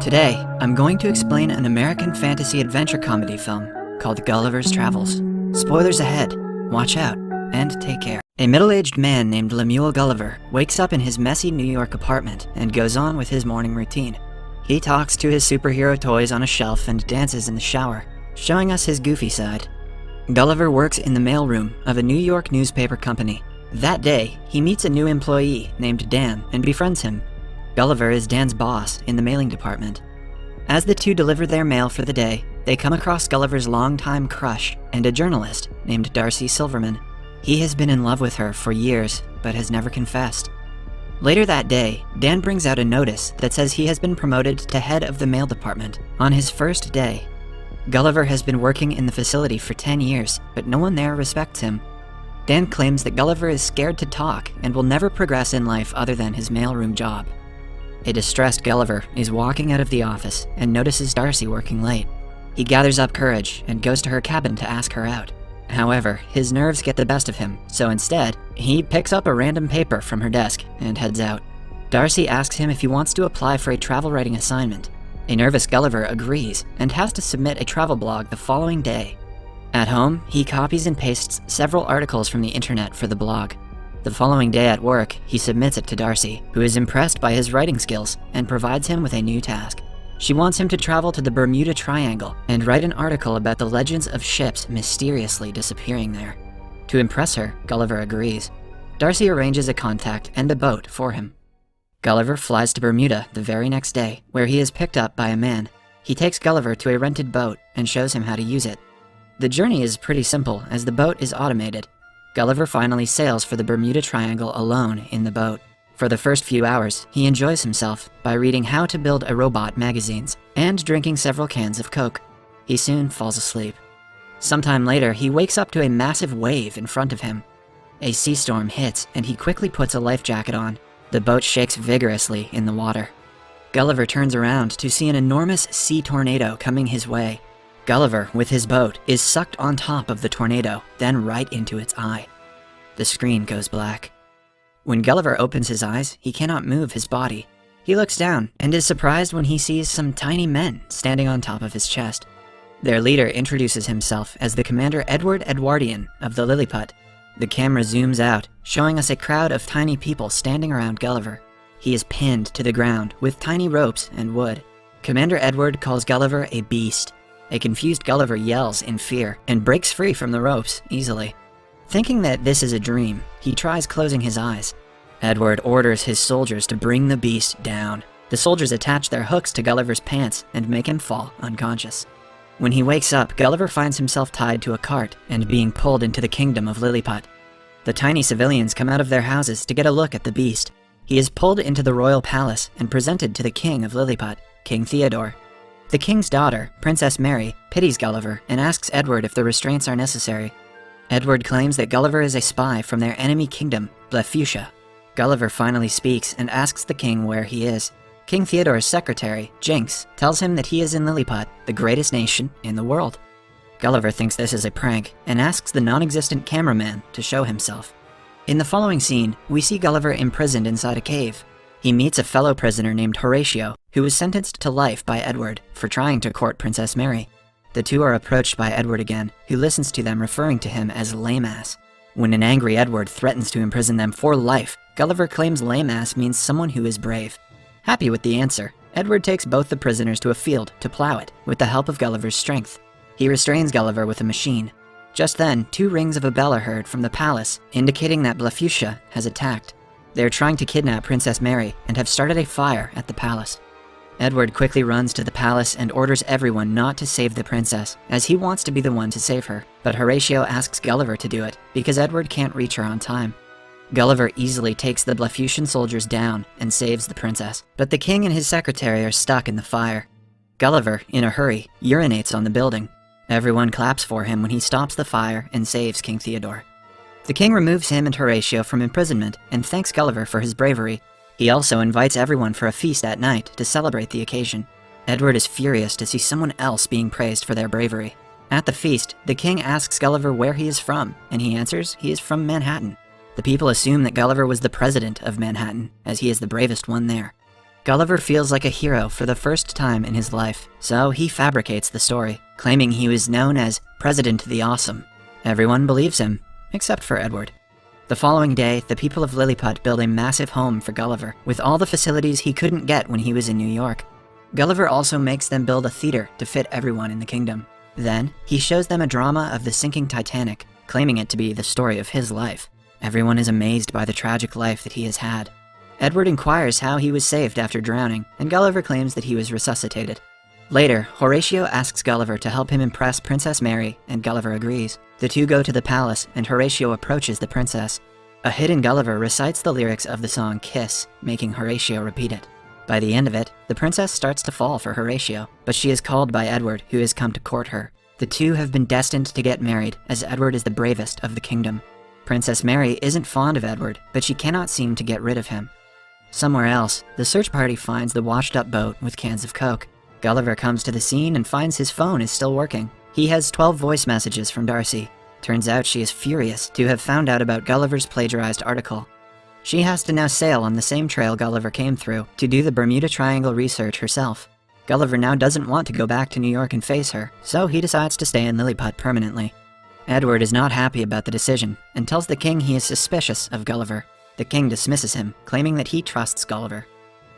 Today, I'm going to explain an American fantasy adventure comedy film called Gulliver's Travels. Spoilers ahead, watch out, and take care. A middle-aged man named Lemuel Gulliver wakes up in his messy New York apartment and goes on with his morning routine. He talks to his superhero toys on a shelf and dances in the shower, showing us his goofy side. Gulliver works in the mailroom of a New York newspaper company. That day, he meets a new employee named Dan and befriends him. Gulliver is Dan's boss in the mailing department. As the two deliver their mail for the day, they come across Gulliver's longtime crush and a journalist named Darcy Silverman. He has been in love with her for years, but has never confessed. Later that day, Dan brings out a notice that says he has been promoted to head of the mail department on his first day. Gulliver has been working in the facility for 10 years, but no one there respects him. Dan claims that Gulliver is scared to talk and will never progress in life other than his mailroom job. A distressed Gulliver is walking out of the office and notices Darcy working late. He gathers up courage and goes to her cabin to ask her out. However, his nerves get the best of him, so instead, he picks up a random paper from her desk and heads out. Darcy asks him if he wants to apply for a travel writing assignment. A nervous Gulliver agrees and has to submit a travel blog the following day. At home, he copies and pastes several articles from the internet for the blog. The following day at work, he submits it to Darcy, who is impressed by his writing skills and provides him with a new task. She wants him to travel to the Bermuda Triangle and write an article about the legends of ships mysteriously disappearing there. To impress her, Gulliver agrees. Darcy arranges a contact and a boat for him. Gulliver flies to Bermuda the very next day, where he is picked up by a man. He takes Gulliver to a rented boat and shows him how to use it. The journey is pretty simple as the boat is automated. Gulliver finally sails for the Bermuda Triangle alone in the boat. For the first few hours, he enjoys himself by reading How to Build a Robot magazines and drinking several cans of Coke. He soon falls asleep. Sometime later, he wakes up to a massive wave in front of him. A sea storm hits and he quickly puts a life jacket on. The boat shakes vigorously in the water. Gulliver turns around to see an enormous sea tornado coming his way. Gulliver, with his boat, is sucked on top of the tornado, then right into its eye. The screen goes black. When Gulliver opens his eyes, he cannot move his body. He looks down and is surprised when he sees some tiny men standing on top of his chest. Their leader introduces himself as the Commander Edward Edwardian of the Lilliput. The camera zooms out, showing us a crowd of tiny people standing around Gulliver. He is pinned to the ground with tiny ropes and wood. Commander Edward calls Gulliver a beast. A confused Gulliver yells in fear and breaks free from the ropes easily. Thinking that this is a dream, he tries closing his eyes. Edward orders his soldiers to bring the beast down. The soldiers attach their hooks to Gulliver's pants and make him fall unconscious. When he wakes up, Gulliver finds himself tied to a cart and being pulled into the kingdom of Lilliput. The tiny civilians come out of their houses to get a look at the beast. He is pulled into the royal palace and presented to the king of Lilliput, King Theodore. The king's daughter, Princess Mary, pities Gulliver and asks Edward if the restraints are necessary. Edward claims that Gulliver is a spy from their enemy kingdom, Blefuscia. Gulliver finally speaks and asks the king where he is. King Theodore's secretary, Jinx, tells him that he is in Lilliput, the greatest nation in the world. Gulliver thinks this is a prank and asks the non-existent cameraman to show himself. In the following scene, we see Gulliver imprisoned inside a cave. He meets a fellow prisoner named Horatio, who was sentenced to life by Edward for trying to court Princess Mary. The two are approached by Edward again, who listens to them referring to him as lame ass. When an angry Edward threatens to imprison them for life, Gulliver claims lame ass means someone who is brave. Happy with the answer, Edward takes both the prisoners to a field to plow it with the help of Gulliver's strength. He restrains Gulliver with a machine. Just then, 2 rings of a bell are heard from the palace, indicating that Blefuscia has attacked. They are trying to kidnap Princess Mary and have started a fire at the palace. Edward quickly runs to the palace and orders everyone not to save the princess, as he wants to be the one to save her. But Horatio asks Gulliver to do it, because Edward can't reach her on time. Gulliver easily takes the Blefuscian soldiers down and saves the princess, but the king and his secretary are stuck in the fire. Gulliver, in a hurry, urinates on the building. Everyone claps for him when he stops the fire and saves King Theodore. The king removes him and Horatio from imprisonment and thanks Gulliver for his bravery. He also invites everyone for a feast at night to celebrate the occasion. Edward is furious to see someone else being praised for their bravery. At the feast, the king asks Gulliver where he is from, and he answers he is from Manhattan. The people assume that Gulliver was the president of Manhattan, as he is the bravest one there. Gulliver feels like a hero for the first time in his life, so he fabricates the story, claiming he was known as President the Awesome. Everyone believes him, except for Edward. The following day, the people of Lilliput build a massive home for Gulliver, with all the facilities he couldn't get when he was in New York. Gulliver also makes them build a theater to fit everyone in the kingdom. Then, he shows them a drama of the sinking Titanic, claiming it to be the story of his life. Everyone is amazed by the tragic life that he has had. Edward inquires how he was saved after drowning, and Gulliver claims that he was resuscitated. Later, Horatio asks Gulliver to help him impress Princess Mary, and Gulliver agrees. The two go to the palace, and Horatio approaches the princess. A hidden Gulliver recites the lyrics of the song Kiss, making Horatio repeat it. By the end of it, the princess starts to fall for Horatio, but she is called by Edward, who has come to court her. The two have been destined to get married, as Edward is the bravest of the kingdom. Princess Mary isn't fond of Edward, but she cannot seem to get rid of him. Somewhere else, the search party finds the washed-up boat with cans of Coke. Gulliver comes to the scene and finds his phone is still working. He has 12 voice messages from Darcy. Turns out she is furious to have found out about Gulliver's plagiarized article. She has to now sail on the same trail Gulliver came through to do the Bermuda Triangle research herself. Gulliver now doesn't want to go back to New York and face her, so he decides to stay in Lilliput permanently. Edward is not happy about the decision and tells the king he is suspicious of Gulliver. The king dismisses him, claiming that he trusts Gulliver.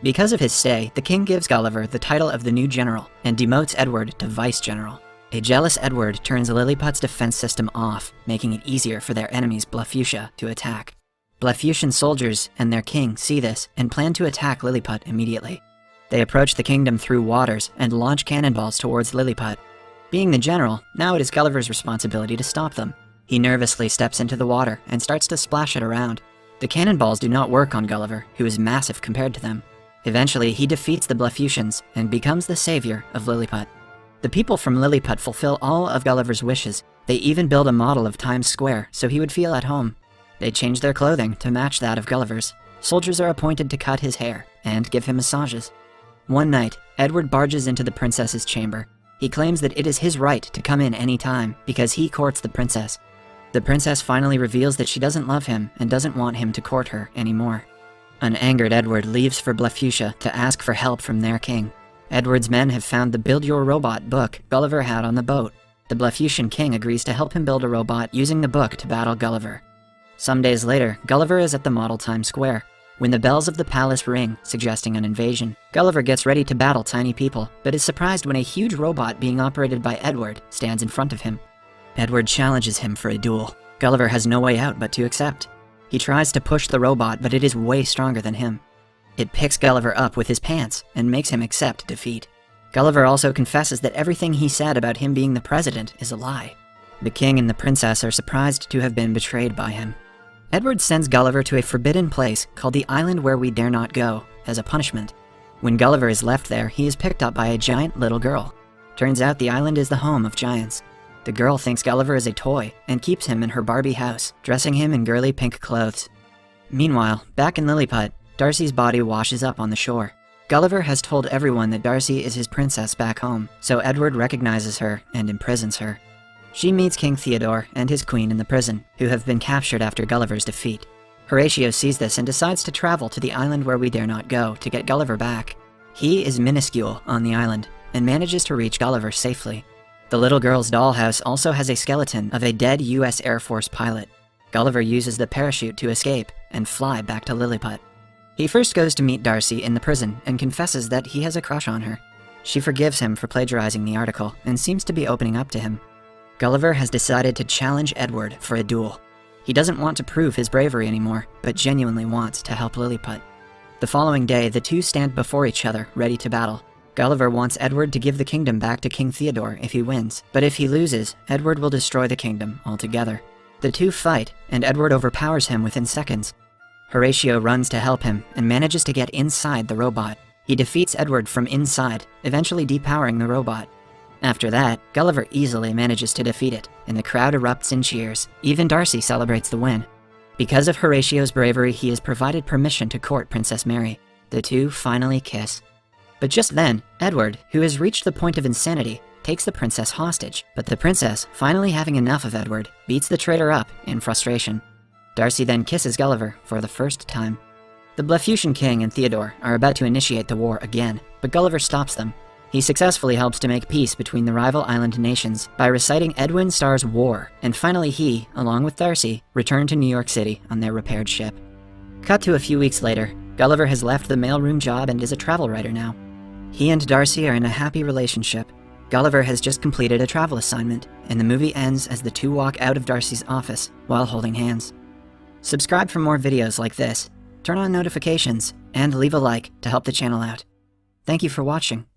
Because of his stay, the king gives Gulliver the title of the new general and demotes Edward to vice-general. A jealous Edward turns Lilliput's defense system off, making it easier for their enemies Blefuscia to attack. Blefuscian soldiers and their king see this and plan to attack Lilliput immediately. They approach the kingdom through waters and launch cannonballs towards Lilliput. Being the general, now it is Gulliver's responsibility to stop them. He nervously steps into the water and starts to splash it around. The cannonballs do not work on Gulliver, who is massive compared to them. Eventually, he defeats the Blefuscians and becomes the savior of Lilliput. The people from Lilliput fulfill all of Gulliver's wishes. They even build a model of Times Square so he would feel at home. They change their clothing to match that of Gulliver's. Soldiers are appointed to cut his hair and give him massages. One night, Edward barges into the princess's chamber. He claims that it is his right to come in any time because he courts the princess. The princess finally reveals that she doesn't love him and doesn't want him to court her anymore. An angered Edward leaves for Blefuscia to ask for help from their king. Edward's men have found the Build Your Robot book Gulliver had on the boat. The Blefuscian king agrees to help him build a robot using the book to battle Gulliver. Some days later, Gulliver is at the model Times Square. When the bells of the palace ring, suggesting an invasion, Gulliver gets ready to battle tiny people, but is surprised when a huge robot being operated by Edward stands in front of him. Edward challenges him for a duel. Gulliver has no way out but to accept. He tries to push the robot, but it is way stronger than him. It picks Gulliver up with his pants and makes him accept defeat. Gulliver also confesses that everything he said about him being the president is a lie. The king and the princess are surprised to have been betrayed by him. Edward sends Gulliver to a forbidden place called the Island Where We Dare Not Go as a punishment. When Gulliver is left there, he is picked up by a giant little girl. Turns out the island is the home of giants. The girl thinks Gulliver is a toy and keeps him in her Barbie house, dressing him in girly pink clothes. Meanwhile, back in Lilliput, Darcy's body washes up on the shore. Gulliver has told everyone that Darcy is his princess back home, so Edward recognizes her and imprisons her. She meets King Theodore and his queen in the prison, who have been captured after Gulliver's defeat. Horatio sees this and decides to travel to the Island Where We Dare Not Go to get Gulliver back. He is minuscule on the island and manages to reach Gulliver safely. The little girl's dollhouse also has a skeleton of a dead US Air Force pilot. Gulliver uses the parachute to escape and fly back to Lilliput. He first goes to meet Darcy in the prison and confesses that he has a crush on her. She forgives him for plagiarizing the article and seems to be opening up to him. Gulliver has decided to challenge Edward for a duel. He doesn't want to prove his bravery anymore, but genuinely wants to help Lilliput. The following day, the two stand before each other, ready to battle. Gulliver wants Edward to give the kingdom back to King Theodore if he wins, but if he loses, Edward will destroy the kingdom altogether. The two fight, and Edward overpowers him within seconds. Horatio runs to help him and manages to get inside the robot. He defeats Edward from inside, eventually depowering the robot. After that, Gulliver easily manages to defeat it, and the crowd erupts in cheers. Even Darcy celebrates the win. Because of Horatio's bravery, he is provided permission to court Princess Mary. The two finally kiss. But just then, Edward, who has reached the point of insanity, takes the princess hostage. But the princess, finally having enough of Edward, beats the traitor up in frustration. Darcy then kisses Gulliver for the first time. The The Blefuscian king and Theodore are about to initiate the war again, but Gulliver stops them. He successfully helps to make peace between the rival island nations by reciting Edwin Starr's War, and finally he, along with Darcy, return to New York City on their repaired ship. Cut to a few weeks later, Gulliver has left the mailroom job and is a travel writer now. He and Darcy are in a happy relationship. Gulliver has just completed a travel assignment, and the movie ends as the two walk out of Darcy's office while holding hands. Subscribe for more videos like this, turn on notifications, and leave a like to help the channel out. Thank you for watching.